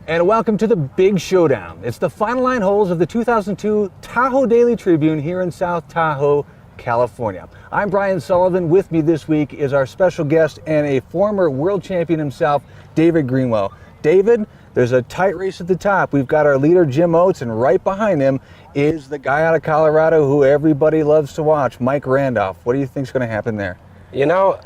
And welcome to the big showdown. It's the final 9 holes of the 2002 Tahoe Daily Tribune here in South Tahoe, California. I'm Brian Sullivan. With me this week is our special guest and a former world champion himself, David Greenwell. David, there's a tight race at the top. We've got our leader, Jim Oates, and right behind him is the guy out of Colorado who everybody loves to watch, Mike Randolph. What do you think is going to happen there? You know,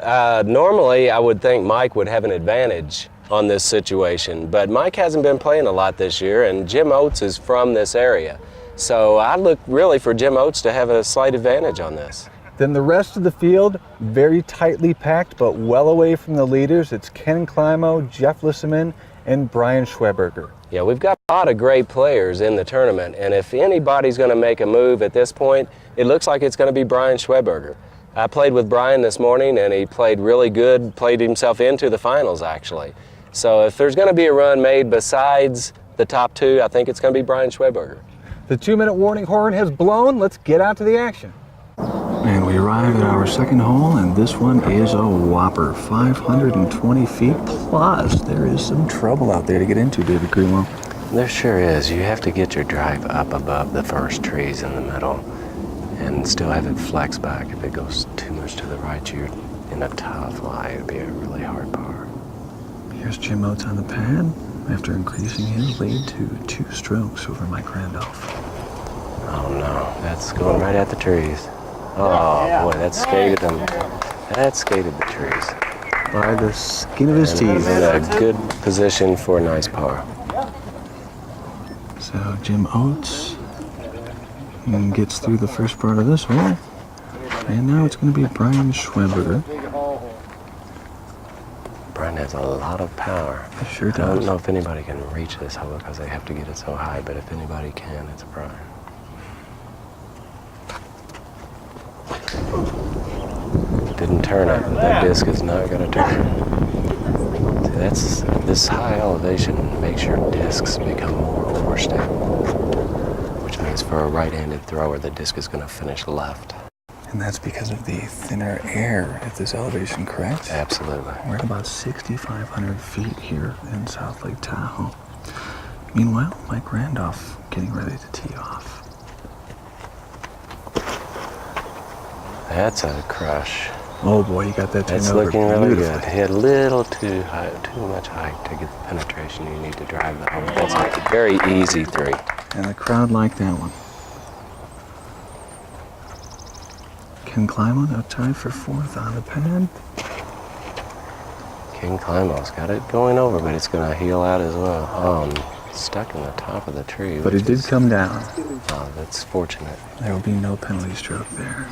normally I would think Mike would have an advantage on this situation, but Mike hasn't been playing a lot this year, and Jim Oates is from this area. So I look really for Jim Oates to have a slight advantage on this. Then the rest of the field, very tightly packed, but well away from the leaders. It's Ken Climo, Jeff Lissaman, and Brian Schweberger. Yeah, we've got a lot of great players in the tournament, and if anybody's going to make a move at this point, it looks like it's going to be Brian Schweberger. I played with Brian this morning, and he played really good, played himself into the finals, actually. So if there's going to be a run made besides the top two, I think it's going to be Brian Schweberger. The 2-minute warning horn has blown. Let's get out to the action. And we arrive at our second hole, and this one is a whopper, 520 feet plus. There is some trouble out there to get into, David Greenwell. There sure is. You have to get your drive up above the first trees in the middle and still have it flex back. If it goes too much to the right, you're in a tough lie. It'd be a really hard par. Here's Jim Oates on the pad after increasing his lead to 2 strokes over Mike Randolph. Oh no, that's going right at the trees. Oh boy, that skated them. That skated the trees. By the skin of his teeth. He's in a good position for a nice par. So Jim Oates gets through the first part of this hole. And now it's going to be Brian Schweberger. Brian has a lot of power. He sure does. I don't know if anybody can reach this hole because they have to get it so high, but if anybody can, it's Brian. Didn't turn it. That disc is not going to turn. See, this high elevation makes your discs become more overstable, which means for a right-handed thrower, the disc is going to finish left. And that's because of the thinner air at this elevation, correct? Absolutely. We're at about 6,500 feet here in South Lake Tahoe. Meanwhile, Mike Randolph getting ready to tee off. That's a crush. Oh boy, you got that turned That's over looking really beautifully. good. He had a little too much height to get the penetration you need to drive the hole. That's a very easy 3. And the crowd liked that one. Ken Climo now tied for 4th on the pad. Ken Climo's got it going over, but it's going to heel out as well. Oh, stuck in the top of the tree. But it did come down. Oh, that's fortunate. There will be no penalty stroke there.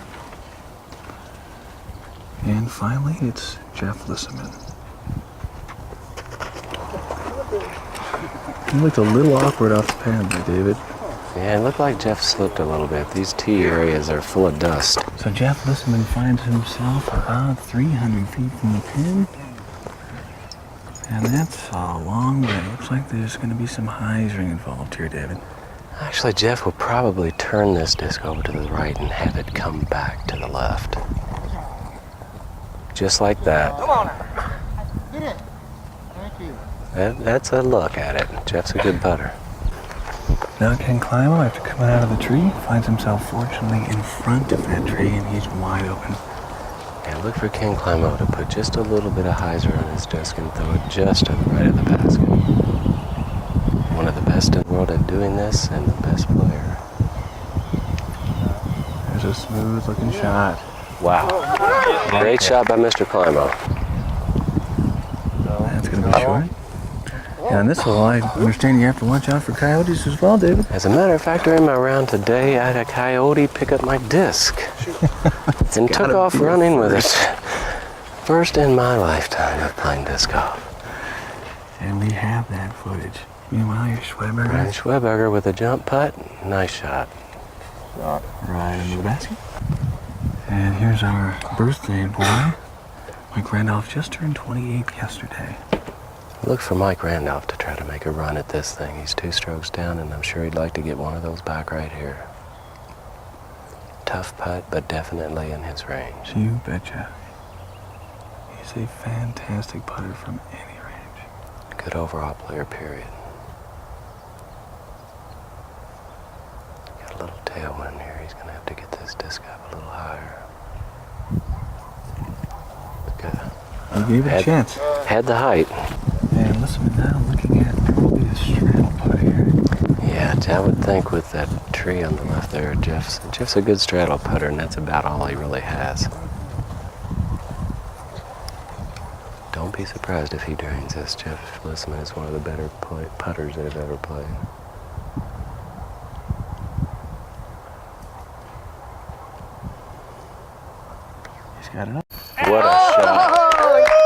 And finally, it's Jeff Lissaman. He looked a little awkward off the pad there, David. Yeah, it looked like Jeff slipped a little bit. These tee areas are full of dust. So Jeff Lissaman finds himself about 300 feet from the pin. And that's a long way. Looks like there's going to be some hyzering involved here, David. Actually, Jeff will probably turn this disc over to the right and have it come back to the left. Just like that. Come on now. Get it. Thank you. That's a look at it. Jeff's a good putter. Now Ken Climo, after coming out of the tree, finds himself fortunately in front of that tree, and he's wide open. Yeah, look for Ken Climo to put just a little bit of hyzer on his disc and throw it just to the right of the basket. One of the best in the world at doing this, and the best player. There's a smooth looking shot. Wow. Great shot by Mr. Climo. That's going to be short. Yeah, and this hole, I understand you have to watch out for coyotes as well, David. As a matter of fact, during my round today, I had a coyote pick up my disc and took off running with it. First in my lifetime of playing disc golf. And we have that footage. Meanwhile, your Schweberger. Brian Schweberger with a jump putt. Nice shot. Right into the basket. And here's our birthday boy. Mike Randolph just turned 28 yesterday. Look for Mike Randolph to try to make a run at this thing. He's 2 strokes down, and I'm sure he'd like to get one of those back right here. Tough putt, but definitely in his range. You betcha. He's a fantastic putter from any range. Good overall player, period. little tailwind here. He's going to have to get this disc up a little higher. Good. I gave it a chance. Had the height. And listen, now looking at probably a straddle putt here. Yeah, I would think with that tree on the left there, Jeff's a good straddle putter, and that's about all he really has. Don't be surprised if he drains this. Jeff Lissman is one of the better putters that have ever played. He's got it up. What a shot.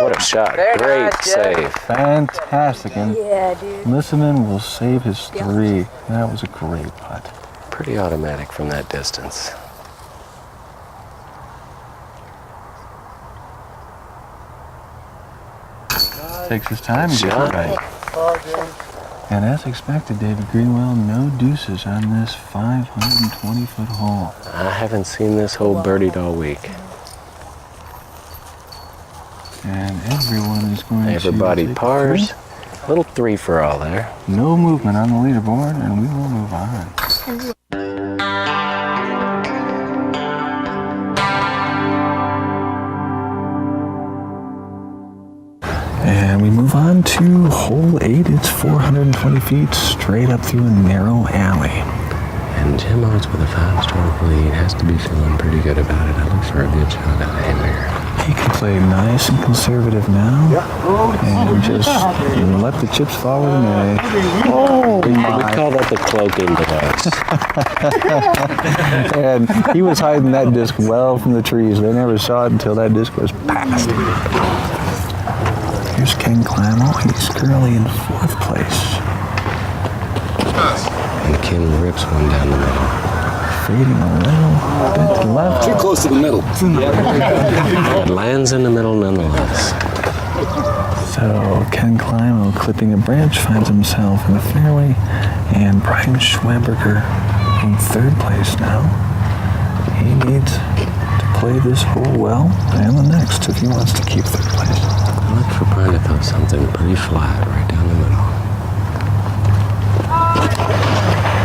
What a shot. Great save. Fantastic. And Yeah, dude. Lissaman will save his 3. That was a great putt. Pretty automatic from that distance. Takes his time to get it right. And as expected, David Greenwell, no deuces on this 520-foot hole. I haven't seen this hole birdied all week. And everyone is going Everybody to pars. Little 3 for all there. No movement on the leaderboard, and we will move on. And we move on to hole 8. It's 420 feet straight up through a narrow alley. And Jim Oates with a 5-stroke lead has to be feeling pretty good about it. I look for a good shot out of him here. He can play nice and conservative now, and just let the chips fall where they may. Oh, We call that the cloaking device. And he was hiding that disc well from the trees. They never saw it until that disc was passed. Here's Ken Clamel. He's currently in 4th place. And Ken rips one down the middle. Fading a little bit left. Too close to the middle. It lands in the middle nonetheless. So Ken Climel, clipping a branch, finds himself in the fairway, and Brian Schweberger in 3rd place now. He needs to play this hole well and the next if he wants to keep 3rd place. I look for Brian to throw something pretty flat right down the middle.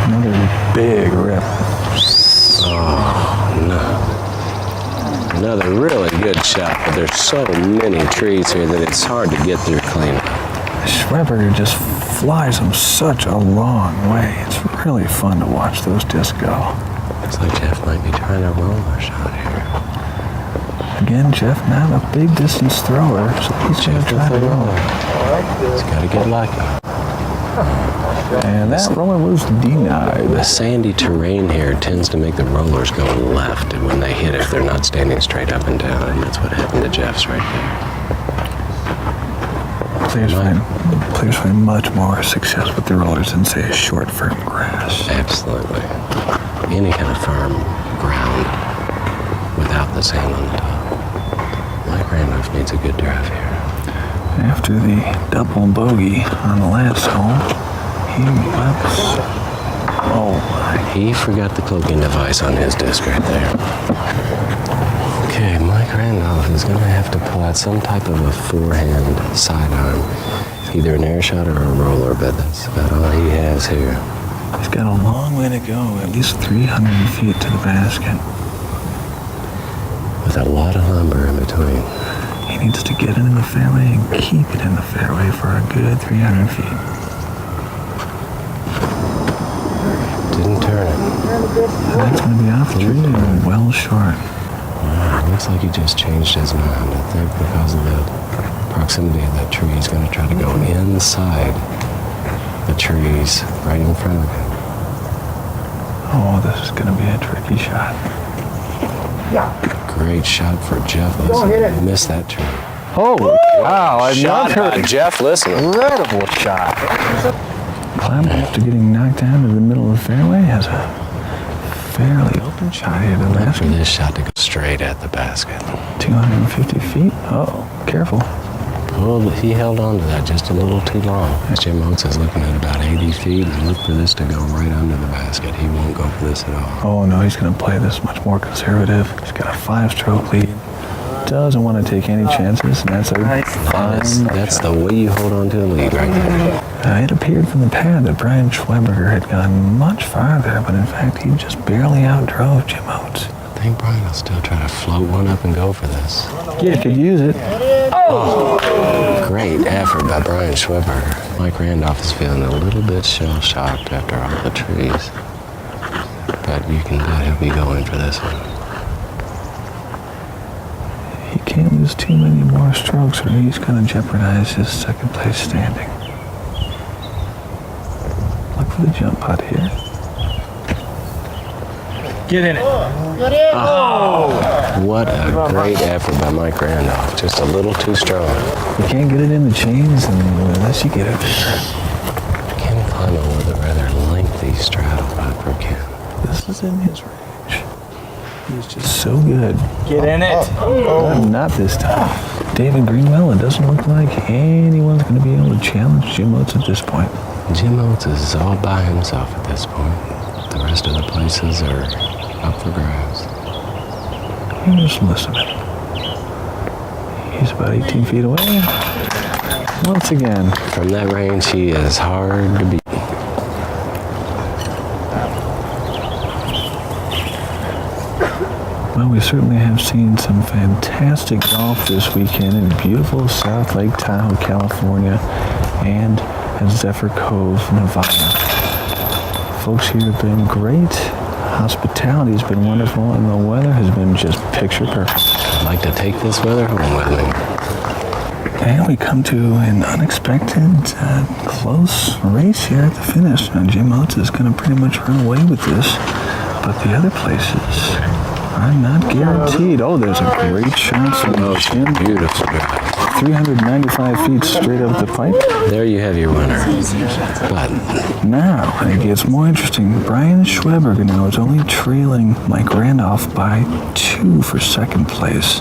Another big rip. Oh, no. Another really good shot, but there's so many trees here that it's hard to get through clean. Schweberger just flies them such a long way. It's really fun to watch those discs go. Looks like Jeff might be trying to roll a shot here. Again, Jeff, not a big distance thrower, so he's going to try to roll. He's got to get lucky. And that roller was denied. The sandy terrain here tends to make the rollers go left, and when they hit it, they're not standing straight up and down, and that's what happened to Jeff's right there. Players find much more success with the rollers than, say, a short, firm grass. Absolutely. Any kind of firm ground without the sand on the top. Mike Randolph needs a good drive here. After the double bogey on the last hole, he whips. Oh my. He forgot the cloaking device on his disc right there. Okay, Mike Randolph is going to have to pull out some type of a forehand sidearm. Either an air shot or a roller, but that's about all he has here. He's got a long way to go, at least 300 feet to the basket. With a lot of lumber in between. He needs to get it in the fairway and keep it in the fairway for a good 300 feet. Didn't turn it. And that's going to be off the tree and well short. Looks like he just changed his mind. I think because of the proximity of that tree, he's going to try to go inside the trees right in front of him. Oh, this is going to be a tricky shot. Great shot for Jeff Lissman. Missed that tree. Oh, wow. Shot by Jeff Lissman. Incredible shot. Climb, after getting knocked down to the middle of the fairway, has a fairly open shot here to the Look for basket. this shot to go straight at the basket. 250 feet. Oh, careful. Oh, he held on to that just a little too long. Jim Oates is looking at about 80 feet and look for this to go right under the basket. He won't go for this at all. Oh, no, he's going to play this much more conservative. He's got a 5-stroke lead. Doesn't want to take any chances, and that's a fine That's the way you hold on to a lead right there. It appeared from the pad that Brian Schweberger had gone much farther, but in fact he just barely outdrove Jim Oates. I think Brian will still try to float one up and go for this. Yeah, he could use it. Great effort by Brian Schweberger. Mike Randolph is feeling a little bit shell-shocked after all the trees. But you can bet he'll be going for this one. He can't lose too many more strokes or he's going to jeopardize his second place standing. Look for the jump putt here. Get in it. What a great effort by Mike Randolph. Just a little too strong. You can't get it in the chains unless you get it there. Ken Climo with a rather lengthy straddle by Ken. This is in his range. He's just so good. Get in it. Not this time. David Greenwell, it doesn't look like anyone's going to be able to challenge Jim Oates at this point. Jim Oates is all by himself at this point. The rest of the places are up for grabs. Here's Lissaman. He's about 18 feet away. Once again. From that range, he is hard to beat. Well, we certainly have seen some fantastic golf this weekend in beautiful South Lake Tahoe, California, and at Zephyr Cove, Nevada. Folks here have been great. Hospitality has been wonderful, and the weather has been just picture perfect. I'd like to take this weather home with me. And we come to an unexpected, close race here at the finish. Now, Jim Oates is going to pretty much run away with this, but the other places are not guaranteed. Oh, there's a great shot from Jim. Beautiful. 395 feet straight up the pipe. There you have your winner. But now it gets more interesting. Brian Schweberger now is only trailing Mike Randolph by 2 for second place.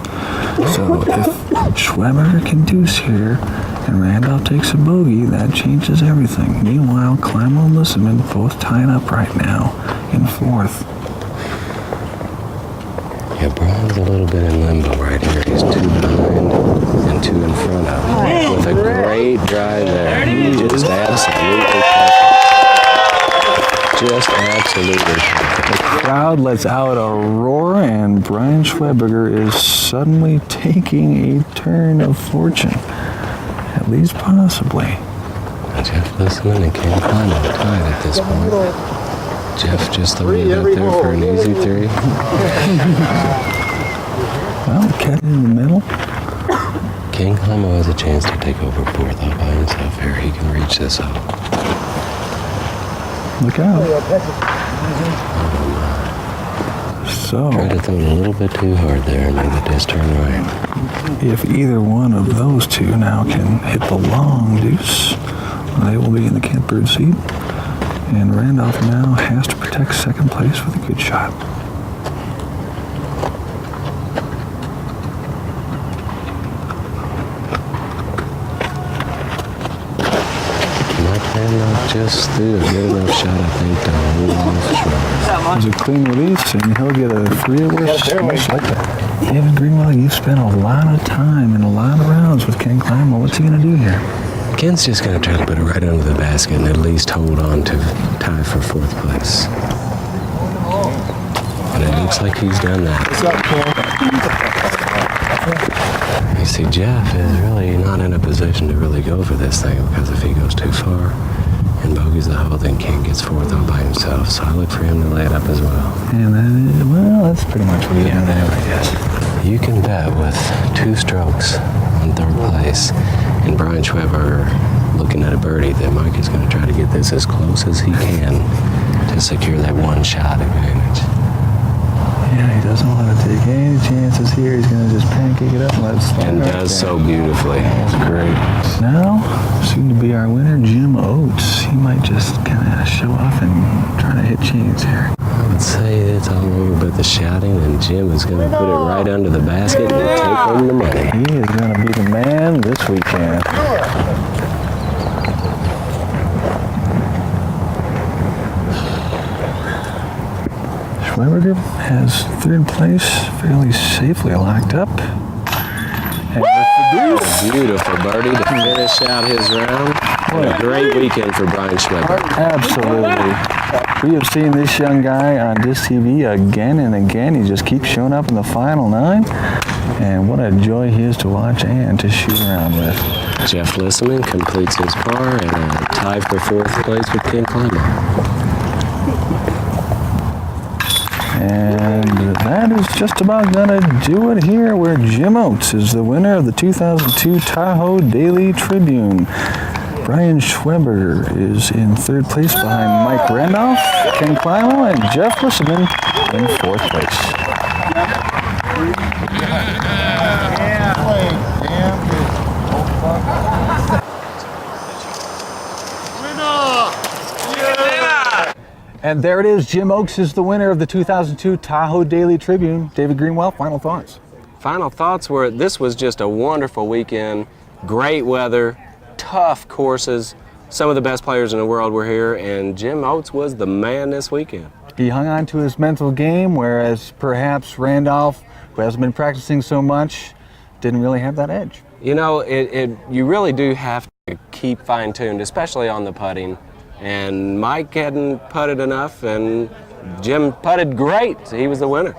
So if Schweberger can deuce here and Randolph takes a bogey, that changes everything. Meanwhile, Climo and Lissaman both tied up right now in fourth. yeah, Brian's a little bit in limbo right here. He's 2 behind and 2 in front of him. With a great drive there. Just absolutely perfect. Just absolutely perfect. The crowd lets out a roar, and Brian Schweberger is suddenly taking a turn of fortune. At least possibly. Jeff Lissaman and Ken Climo tied at this point. Jeff just throwing it up there for an easy 3. Well, the cat in the middle. Ken Climo has a chance to take over 4th all by himself here. He can reach this up. Look out. So, Tried to throw it a little bit too hard there and made the disc turn right. if either one of those two now can hit the long deuce, they will be in the catbird seat. And Randolph now has to protect second place with a good shot. Mike Randolph just threw a good enough shot, I think, to hold off Schweberger. There's a clean release, and he'll get a 3 at worst. Most likely. David Greenwell, you've spent a lot of time and a lot of rounds with Ken Climo. What's he going to do here? Ken's just going to try to put it right under the basket and at least hold on to tie for 4th place. And it looks like he's done that. You see, Jeff is really not in a position to really go for this thing, because if he goes too far and bogeys the hole, then Ken gets 4th all by himself. So I look for him to lay it up as well. And then, well, that's pretty much what he's doing anyway, I guess. You can bet with 2 strokes on 3rd place and Brian Schweberger looking at a birdie that Mike is going to try to get this as close as he can to secure that 1-shot advantage. Yeah, he doesn't want to take any chances here. He's going to just pancake it up and let it slide. And does so beautifully. That's great. Now, soon to be our winner, Jim Oates. He might just kind of show off and try to hit chains here. I would say it's all over but the shouting, and Jim is going to put it right under the basket and take home the money. He is going to be the man this weekend. Schweberger has 3rd place fairly safely locked up. And with the deuce. Beautiful birdie to finish out his round. And a great weekend for Brian Schweber. Absolutely. We have seen this young guy on Disctv again and again. He just keeps showing up in the final 9. And what a joy he is to watch and to shoot around with. Jeff Lissaman completes his par and a tie for 4th place with Ken Clymer. And that is just about going to do it here, where Jim Oates is the winner of the 2002 Tahoe Daily Tribune. Brian Schweber is in 3rd place behind Mike Randolph, Ken Clymer, and Jeff Lissaman in 4th place. And there it is. Jim Oates is the winner of the 2002 Tahoe Daily Tribune. David Greenwell, final thoughts. Final thoughts were this was just a wonderful weekend. Great weather, tough courses. Some of the best players in the world were here, and Jim Oates was the man this weekend. He hung on to his mental game, whereas perhaps Randolph, who hasn't been practicing so much, didn't really have that edge. You know, you really do have to keep fine-tuned, especially on the putting. And Mike hadn't putted enough, and Jim putted great. So he was the winner.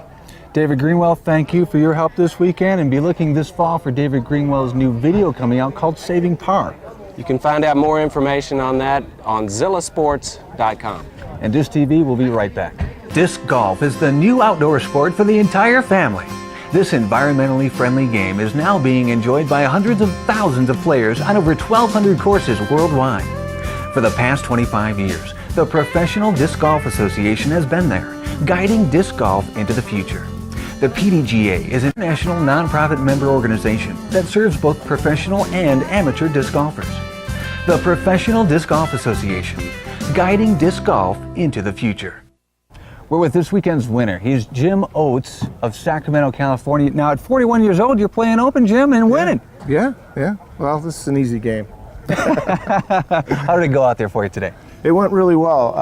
David Greenwell, thank you for your help this weekend, and be looking this fall for David Greenwell's new video coming out called Saving Par. You can find out more information on that on zillasports.com. And Disctv will be right back. Disc golf is the new outdoor sport for the entire family. This environmentally friendly game is now being enjoyed by hundreds of thousands of players on over 1,200 courses worldwide. For the past 25 years, the Professional Disc Golf Association has been there, guiding disc golf into the future. The PDGA is an international nonprofit member organization that serves both professional and amateur disc golfers. The Professional Disc Golf Association, guiding disc golf into the future. We're with this weekend's winner. He's Jim Oates of Sacramento, California. Now at 41 years old, you're playing Open, Jim, and winning. Yeah. Well, this is an easy game. How did it go out there for you today? It went really well.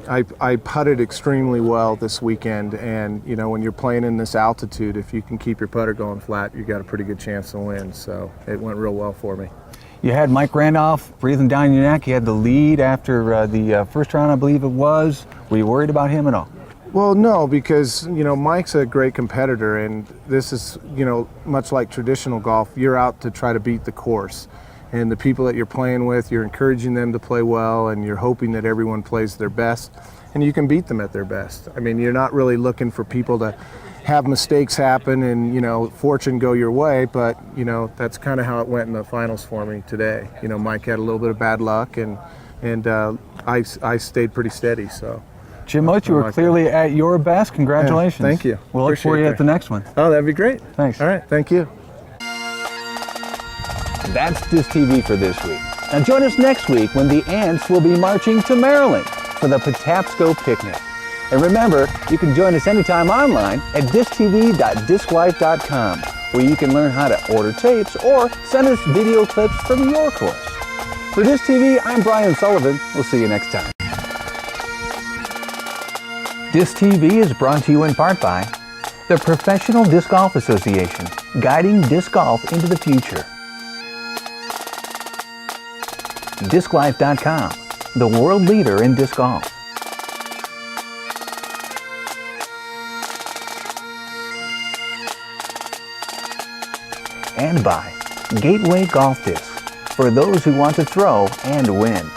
I putted extremely well this weekend, and you know, when you're playing in this altitude, if you can keep your putter going flat, you got a pretty good chance to win. So it went real well for me. You had Mike Randolph breathing down your neck. He had the lead after the first round, I believe it was. Were you worried about him at all? Well, no, because you know Mike's a great competitor, and this is, you know, much like traditional golf. You're out to try to beat the course. And the people that you're playing with, you're encouraging them to play well, and you're hoping that everyone plays their best, and you can beat them at their best. I mean, you're not really looking for people to have mistakes happen and, you know, fortune go your way, but, you know, that's kind of how it went in the finals for me today. You know, Mike had a little bit of bad luck, and I stayed pretty steady, so. Jim Oates, you were clearly at your best. Congratulations. Yeah, thank you. We'll look for you at the next one. Oh, that'd be great. Thanks. All right, thank you. That's Disctv for this week. Now join us next week when the Ants will be marching to Maryland for the Patapsco Picnic. And remember, you can join us anytime online at disctv.disclife.com, where you can learn how to order tapes or send us video clips from your course. For Disctv, I'm Brian Sullivan. We'll see you next time. Disctv is brought to you in part by the Professional Disc Golf Association, guiding disc golf into the future. Disclife.com, the world leader in disc golf. And by Gateway Golf Discs, for those who want to throw and win.